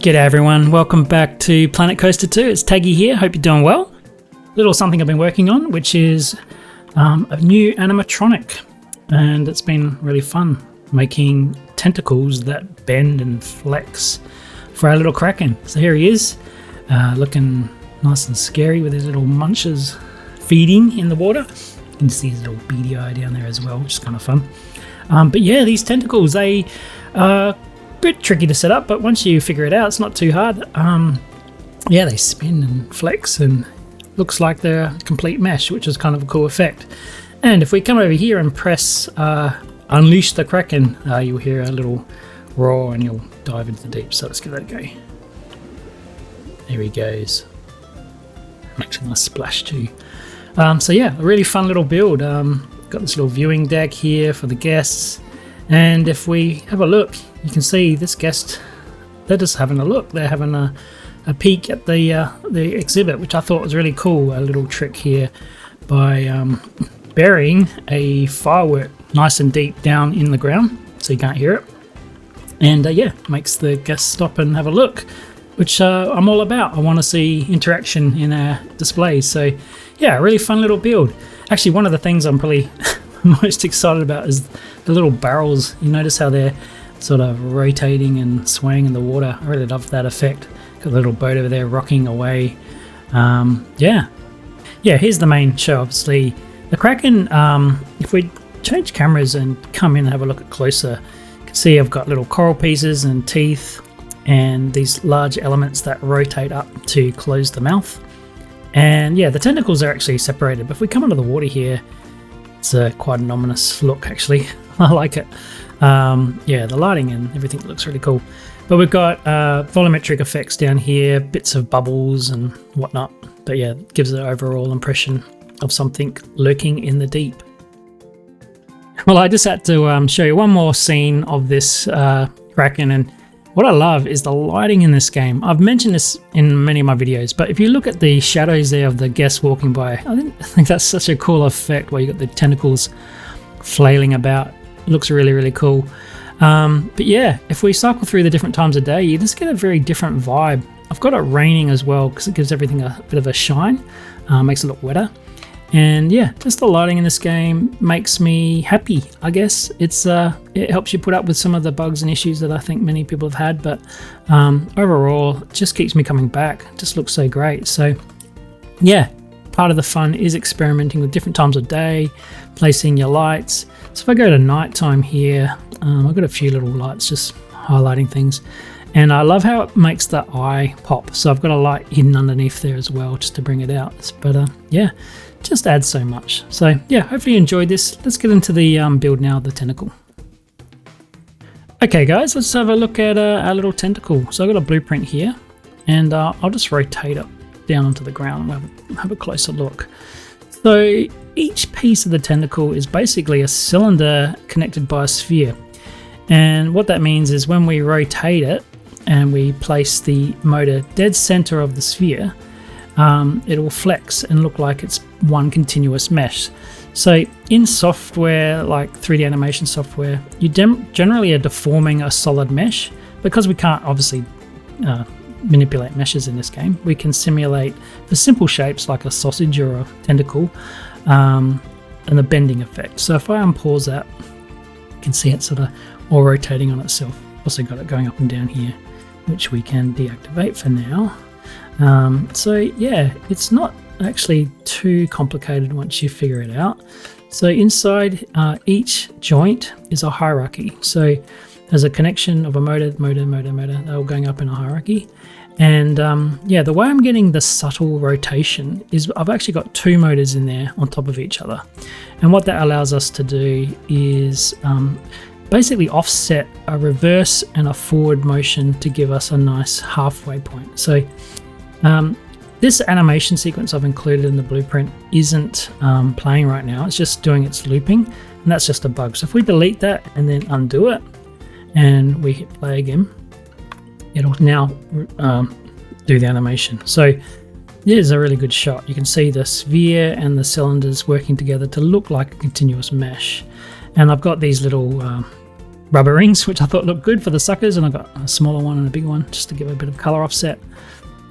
G'day everyone, welcome back to Planet Coaster 2. It's Taggy here, hope you're doing well. Little something I've been working on, which is a new animatronic, and it's been really fun making tentacles that bend and flex for our little Kraken. So here he is, looking nice and scary with his little munches feeding in the water. You can see his little beady eye down there as well, which is kind of fun. But yeah, these tentacles, they are bit tricky to set up, but once you figure it out, it's not too hard. Yeah, they spin and flex and looks like they're a complete mesh, which is kind of a cool effect. And if we come over here and press unleash the Kraken, you'll hear a little roar and you'll dive into the deep. So let's give that a go. There he goes. Makes a nice splash too. So yeah, a really fun little build. Got this little viewing deck here for the guests, and if we have a look, you can see this guest, they're just having a look. They're having a peek at the exhibit, which I thought was really cool. A little trick here by burying a firework nice and deep down in the ground so you can't hear it. And yeah, makes the guests stop and have a look, which I'm all about. I want to see interaction in our displays. So yeah, really fun little build. Actually, one of the things I'm probably most excited about is the little barrels. You notice how they're sort of rotating and swaying in the water. I really love that effect. Got the little boat over there rocking away. Yeah, here's the main show. Obviously the Kraken, if we change cameras and come in and have a look at closer, you can see I've got little coral pieces and teeth and these large elements that rotate up to close the mouth. And yeah, the tentacles are actually separated, but if we come under the water here, it's quite an ominous look actually. I like it. Yeah, the lighting and everything looks really cool. But we've got volumetric effects down here, bits of bubbles and whatnot. But yeah, it gives an overall impression of something lurking in the deep. Well, I just had to show you one more scene of this Kraken, and what I love is the lighting in this game. I've mentioned this in many of my videos, but if you look at the shadows there of the guests walking by, I think that's such a cool effect where you got the tentacles flailing about. It looks really, really cool. But yeah, if we cycle through the different times of day, you just get a very different vibe. I've got it raining as well because it gives everything a bit of a shine, makes it look wetter. And yeah, just the lighting in this game makes me happy, I guess. It helps you put up with some of the bugs and issues that I think many people have had, but overall, it just keeps me coming back. It just looks so great. So yeah, part of the fun is experimenting with different times of day, placing your lights. So if I go to nighttime here, I've got a few little lights just highlighting things. And I love how it makes the eye pop. So I've got a light hidden underneath there as well, just to bring it out. But yeah, just adds so much. So yeah, hopefully you enjoyed this. Let's get into the build now of the tentacle. Okay guys, let's have a look at our little tentacle. So I've got a blueprint here, and I'll just rotate it down onto the ground and have a closer look. So each piece of the tentacle is basically a cylinder connected by a sphere. And what that means is when we rotate it and we place the motor dead center of the sphere, it will flex and look like it's one continuous mesh. So in software like 3D animation software, you generally are deforming a solid mesh. Because we can't obviously manipulate meshes in this game, we can simulate the simple shapes like a sausage or a tentacle, and the bending effect. So if I unpause that, you can see it sort of all rotating on itself. Also got it going up and down here, which we can deactivate for now. So yeah, it's not actually too complicated once you figure it out. So inside each joint is a hierarchy. So there's a connection of a motor, they're all going up in a hierarchy. And yeah, the way I'm getting the subtle rotation is I've actually got two motors in there on top of each other. And what that allows us to do is basically offset a reverse and a forward motion to give us a nice halfway point. So this animation sequence I've included in the blueprint isn't playing right now. It's just doing its looping, and that's just a bug. So if we delete that and then undo it and we hit play again, it'll now do the animation. So here's a really good shot. You can see the sphere and the cylinders working together to look like a continuous mesh. And I've got these little rubber rings, which I thought looked good for the suckers, and I got a smaller one and a big one just to give a bit of color offset.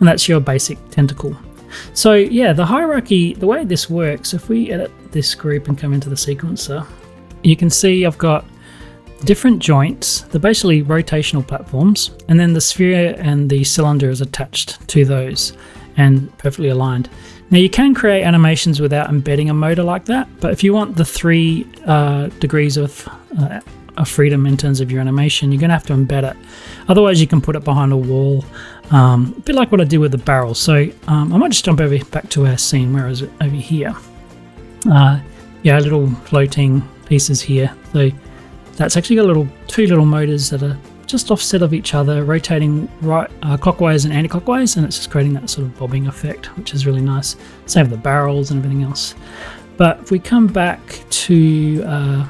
And that's your basic tentacle. So yeah, the hierarchy, the way this works, if we edit this group and come into the sequencer, you can see I've got different joints. They're basically rotational platforms, and then the sphere and the cylinder is attached to those and perfectly aligned. Now you can create animations without embedding a motor like that, but if you want the 3 degrees of freedom in terms of your animation, you're going to have to embed it. Otherwise you can put it behind a wall, a bit like what I did with the barrel. So I might just jump back to our scene. Where is it? Over here. Yeah, little floating pieces here. So that's actually got 2 little motors that are just offset of each other, rotating right clockwise and anti-clockwise, and it's just creating that sort of bobbing effect, which is really nice. Same with the barrels and everything else. But if we come back to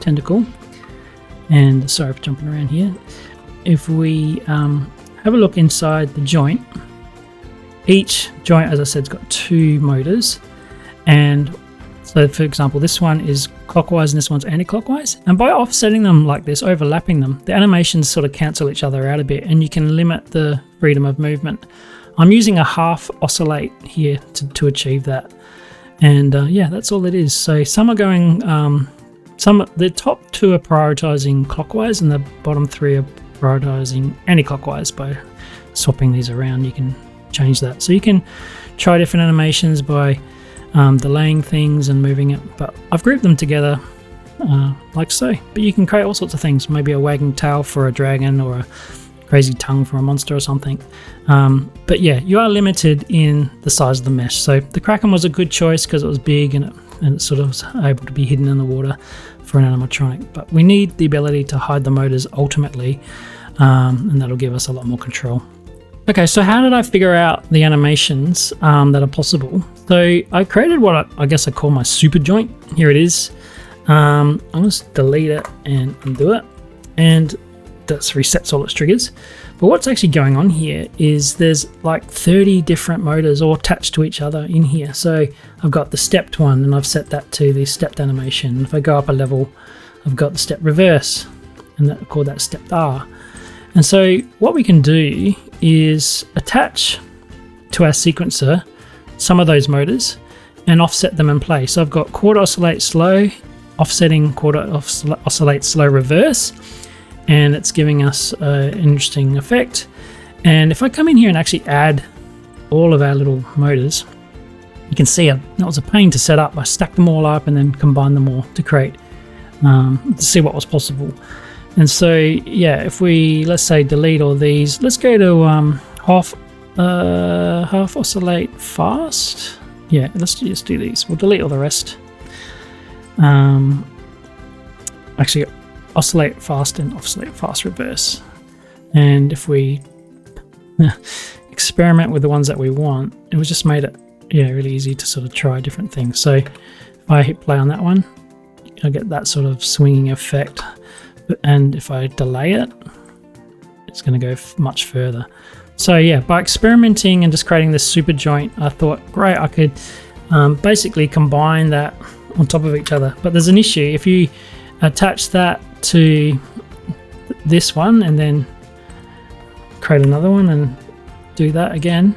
tentacle, and sorry for jumping around here, if we have a look inside the joint, each joint, as I said, has got 2 motors, and so for example this one is clockwise and this one's anti-clockwise, and by offsetting them like this, overlapping them, the animations sort of cancel each other out a bit and you can limit the freedom of movement. I'm using a half oscillate here to achieve that, and yeah, that's all it is. So some are going the top 2 are prioritizing clockwise and the bottom 3 are prioritizing anti-clockwise. By swapping these around you can change that. So you can try different animations by delaying things and moving it, but I've grouped them together like so. But you can create all sorts of things, maybe a wagging tail for a dragon or a crazy tongue for a monster or something. But yeah, you are limited in the size of the mesh. So the Kraken was a good choice because it was big and it sort of was able to be hidden in the water for an animatronic, but we need the ability to hide the motors ultimately, and that'll give us a lot more control. Okay, so how did I figure out the animations that are possible? So I created what I guess I call my super joint. Here it is. I'll just delete it and undo it, and that resets all its triggers. But what's actually going on here is there's like 30 different motors all attached to each other in here. So I've got the stepped one and I've set that to the stepped animation. If I go up a level, I've got the step reverse, and I call that stepped R. And so what we can do is attach to our sequencer some of those motors and offset them in play. So I've got quarter oscillate slow, offsetting quarter oscillate slow reverse, and it's giving us an interesting effect. And if I come in here and actually add all of our little motors, you can see that was a pain to set up. I stacked them all up and then combined them all to create, to see what was possible. And so yeah, if we, let's say, delete all these, let's go to half oscillate fast. Yeah, let's just do these. We'll delete all the rest. Actually, oscillate fast and oscillate fast reverse. And if we experiment with the ones that we want, it was just made it really easy to sort of try different things. So if I hit play on that one, I get that sort of swinging effect. And if I delay it, it's going to go much further. So yeah, by experimenting and just creating this super joint, I thought, great, I could basically combine that on top of each other. But there's an issue. If you attach that to this one and then create another one and do that again,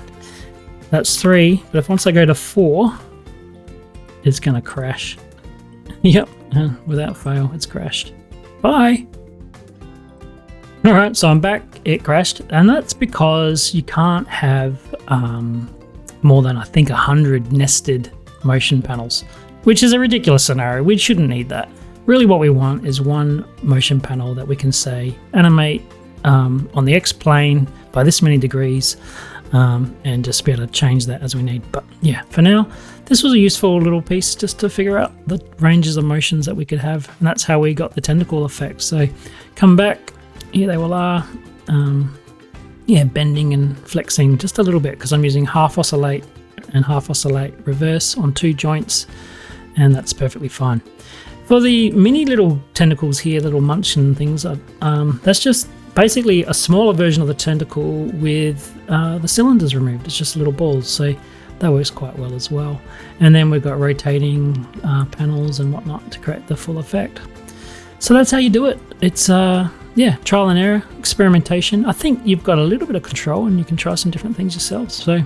that's 3. But if once I go to 4, it's going to crash. Yep, without fail, it's crashed. Bye. Alright, so I'm back. It crashed, and that's because you can't have more than, I think, 100 nested motion panels, which is a ridiculous scenario. We shouldn't need that. Really what we want is one motion panel that we can say animate on the X plane by this many degrees, and just be able to change that as we need. But yeah, for now, this was a useful little piece just to figure out the ranges of motions that we could have, and that's how we got the tentacle effect. So come back, here they all are. Yeah, bending and flexing just a little bit because I'm using half oscillate and half oscillate reverse on 2 joints, and that's perfectly fine. For the mini little tentacles here, little munchin things, that's just basically a smaller version of the tentacle with the cylinders removed. It's just little balls, so that works quite well as well. And then we've got rotating panels and whatnot to create the full effect. So that's how you do it. It's yeah, trial and error, experimentation. I think you've got a little bit of control and you can try some different things yourself. So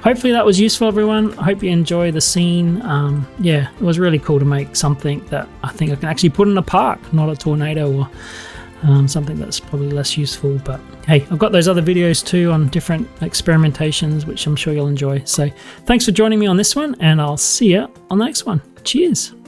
hopefully that was useful, everyone. I hope you enjoy the scene. Yeah, it was really cool to make something that I think I can actually put in a park, not a tornado or something that's probably less useful. But hey, I've got those other videos too on different experimentations, which I'm sure you'll enjoy. So thanks for joining me on this one, and I'll see you on the next one. Cheers.